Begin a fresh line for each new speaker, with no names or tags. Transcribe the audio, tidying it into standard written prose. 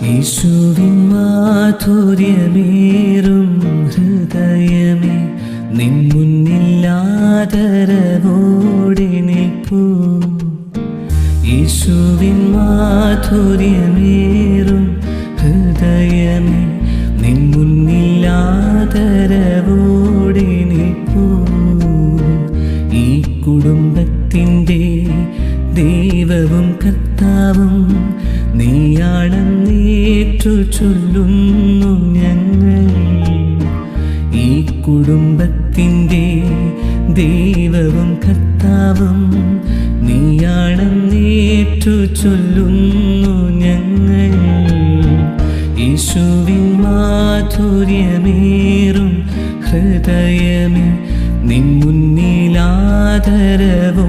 യേശുവിൻ മാധുര്യമേറും ഹൃദയമേ, നിൻ മുന്നിൽ ആദരവോടെ നിൽപ്പൂ. യേശുവിൻ മാധുര്യമേറും ഹൃദയമേ, നിൻ മുന്നിൽ ആദരവോടെ നിൽപ്പൂ. ഈ കുടുംബത്തിൻ്റെ ദൈവവും കർത്താവും നീയാണെന്നേറ്റു ചൊല്ലുന്നു ഞങ്ങൾ. ഈ കുടുംബത്തിൻ്റെ ദൈവവും കർത്താവും നീയാണെന്നേറ്റു ചൊല്ലുന്നു ഞങ്ങൾ. യേശുവിൻ മാധുര്യമേറും ഹൃദയമേ, നിൻ മുന്നിൽ ആദരവോ